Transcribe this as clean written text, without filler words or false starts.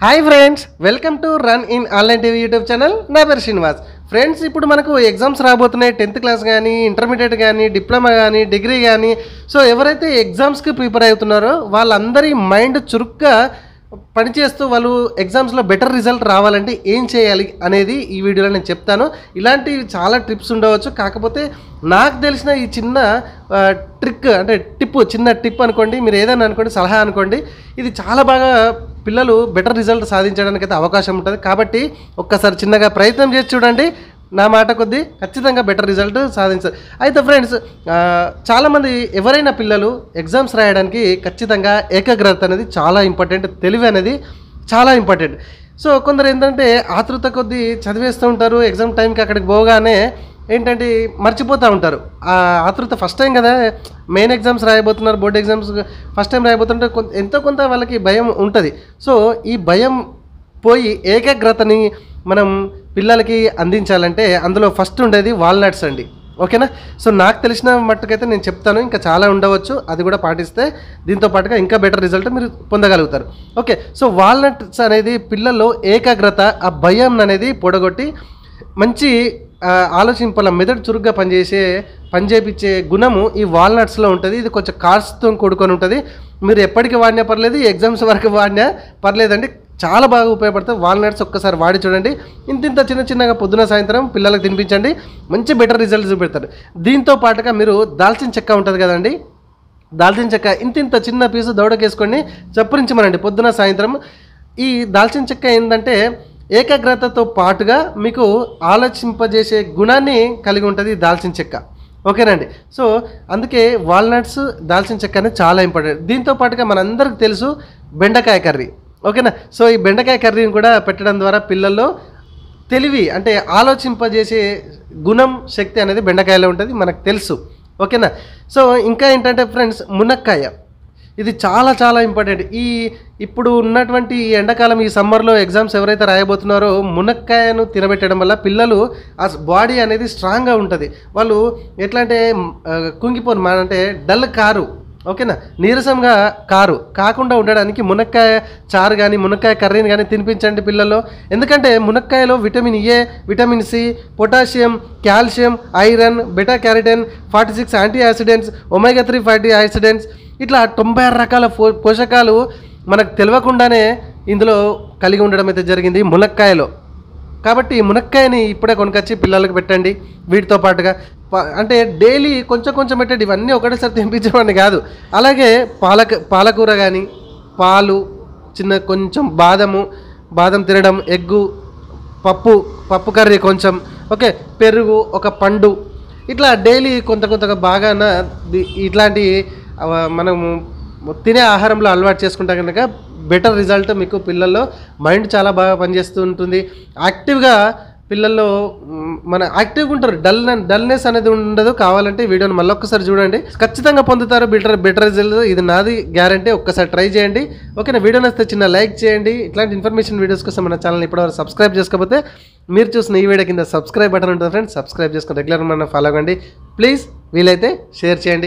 Hi friends, welcome to run in online TV YouTube channel. నా పేరు Srinivas. Friends, ఇప్పుడు మనకు ఎగ్జామ్స్ రాబోతున్నాయి. 10th క్లాస్ కానీ, ఇంటర్మీడియట్ కానీ, డిప్లొమా కానీ, డిగ్రీ కానీ. సో ఎవరైతే ఎగ్జామ్స్కి ప్రిపేర్ అవుతున్నారో వాళ్ళందరి మైండ్ చురుగ్గా పనిచేస్తూ వాళ్ళు ఎగ్జామ్స్లో బెటర్ రిజల్ట్ రావాలంటే ఏం చేయాలి అనేది ఈ వీడియోలో నేను చెప్తాను. ఇలాంటివి చాలా టిప్స్ ఉండవచ్చు. కాకపోతే నాకు తెలిసిన ఈ చిన్న ట్రిక్ అంటే చిన్న టిప్ అనుకోండి, మీరు ఏదైనా అనుకోండి, సలహా అనుకోండి, ఇది చాలా బాగా పిల్లలు బెటర్ రిజల్ట్ సాధించడానికి అయితే అవకాశం ఉంటుంది. కాబట్టి ఒక్కసారి చిన్నగా ప్రయత్నం చేసి చూడండి. నా మాట కొద్దీ ఖచ్చితంగా బెటర్ రిజల్ట్ సాధించారు. అయితే ఫ్రెండ్స్, చాలామంది ఎవరైనా పిల్లలు ఎగ్జామ్స్ రాయడానికి ఖచ్చితంగా ఏకాగ్రత అనేది చాలా ఇంపార్టెంట్, తెలివి అనేది చాలా ఇంపార్టెంట్. సో కొందరు ఏంటంటే ఆతృత కొద్దీ చదివేస్తూ ఉంటారు. ఎగ్జామ్ టైంకి అక్కడికి పోగానే ఏంటంటే మర్చిపోతూ ఉంటారు. ఆ ఆతృత ఫస్ట్ టైం కదా, మెయిన్ ఎగ్జామ్స్ రాయబోతున్నారు, బోర్డ్ ఎగ్జామ్స్ ఫస్ట్ టైం రాయబోతుంటే ఎంతో కొంత వాళ్ళకి భయం ఉంటుంది. సో ఈ భయం పోయి ఏకాగ్రతని మనం పిల్లలకి అందించాలంటే అందులో ఫస్ట్ ఉండేది వాల్నట్స్ అండి. ఓకేనా? సో నాకు తెలిసిన మట్టుకైతే నేను చెప్తాను, ఇంకా చాలా ఉండవచ్చు. అది కూడా పాటిస్తే దీంతో పాటుగా ఇంకా బెటర్ రిజల్ట్ మీరు పొందగలుగుతారు. ఓకే, సో వాల్నట్స్ అనేది పిల్లల్లో ఏకాగ్రత, ఆ భయం అనేది పొడగొట్టి మంచి ఆలోచింపాల మెదడు చురుగ్గా పనిచేపించే గుణము ఈ వాల్నట్స్లో ఉంటుంది. ఇది కొంచెం కార్స్తో కూడుకొని ఉంటుంది. మీరు ఎప్పటికీ వాడినా పర్లేదు, ఎగ్జామ్స్ వరకు వాడినా పర్లేదండి, చాలా బాగా ఉపయోగపడుతుంది. వాల్నట్స్ ఒక్కసారి వాడి చూడండి. ఇంత చిన్నగా పొద్దున సాయంత్రం పిల్లలకు తినిపించండి, మంచి బెటర్ రిజల్ట్స్ చూపెడతారు. దీంతో పాటుగా మీరు దాల్చిన చెక్క ఉంటుంది కదండి, దాల్చిన చెక్క ఇంత చిన్న పీసు దౌడకేసుకొని చప్పరించమనండి పొద్దున సాయంత్రం. ఈ దాల్చిన చెక్క ఏంటంటే ఏకాగ్రతతో పాటుగా మీకు ఆలోచింపజేసే గుణాన్ని కలిగి ఉంటుంది దాల్చిన చెక్క. ఓకేనండి? సో అందుకే వాల్నట్స్, దాల్చిన చెక్క అనేది చాలా ఇంపార్టెంట్. దీంతో పాటుగా మనందరికి తెలుసు బెండకాయ కర్రీ. ఓకేనా? సో ఈ బెండకాయ కర్రీని కూడా పెట్టడం ద్వారా పిల్లల్లో తెలివి అంటే ఆలోచింపజేసే గుణం, శక్తి అనేది బెండకాయలో ఉంటుంది, మనకు తెలుసు. ఓకేనా? సో ఇంకా ఏంటంటే ఫ్రెండ్స్, మునక్కాయ ఇది చాలా ఇంపార్టెంట్. ఇప్పుడు ఉన్నటువంటి ఈ ఎండాకాలం, ఈ సమ్మర్లో ఎగ్జామ్స్ ఎవరైతే రాయబోతున్నారో మునక్కాయను తినబెట్టడం వల్ల పిల్లలు ఆ బాడీ అనేది స్ట్రాంగ్గా ఉంటుంది. వాళ్ళు ఎట్లా అంటే కుంగిపోను, అంటే డల్ కారు. ఓకేనా? నీరసంగా కాకుండా ఉండడానికి మునక్కాయ చారు కానీ, మునక్కాయ కర్రీని కానీ తినిపించండి పిల్లల్లో. ఎందుకంటే మునక్కాయలో vitamin A, vitamin C, potassium, calcium, iron, beta carotene, 46 antioxidants, omega 3 fatty oxidants, ఇట్లా 96 రకాల పోషకాలు మనకు తెలియకుండానే ఇందులో కలిగి ఉండడం అయితే జరిగింది మునక్కాయలో. కాబట్టి మునక్కాయని ఇప్పుడే కొనుకొచ్చి పిల్లలకు పెట్టండి. వీటితో పాటుగా అంటే డైలీ కొంచెం పెట్టండి, ఇవన్నీ ఒకటేసారి తినిపించమని కాదు. అలాగే పాలకూర కానీ, పాలు, కొంచెం బాదం తినడం, ఎగ్గు, పప్పు కర్రీ కొంచెం, ఓకే, పెరుగు, ఒక పండు, ఇట్లా డైలీ కొంతగా బాగా ఇట్లాంటి మనము తినే ఆహారంలో అలవాటు చేసుకుంటా కనుక బెటర్ రిజల్ట్ మీకు పిల్లల్లో మైండ్ చాలా బాగా పనిచేస్తూ ఉంటుంది. యాక్టివ్గా పిల్లల్లో యాక్టివ్గా ఉంటారు, డల్నెస్ అనేది ఉండదు. కావాలంటే వీడియోని మళ్ళీ ఒక్కసారి చూడండి, ఖచ్చితంగా పొందుతారు బెటర్ రిజల్ట్. ఇది నాది గ్యారంటీ. ఒక్కసారి ట్రై చేయండి. ఓకేనా? వీడియో నచ్చితే చిన్న లైక్ చేయండి. ఇట్లాంటి ఇన్ఫర్మేషన్ వీడియోస్ కోసం మన ఛానల్ ఇప్పటివరకు సబ్స్క్రైబ్ చేసుకోకపోతే మీరు చూసిన ఈ వీడియో కింద సబ్స్క్రైబ్ బటన్ ఉంటుంది ఫ్రెండ్స్, సబ్స్క్రైబ్ చేసుకుని రెగ్యులర్ మన ఫాలో అవ్వండి. ప్లీజ్ వీలైతే షేర్ చేయండి.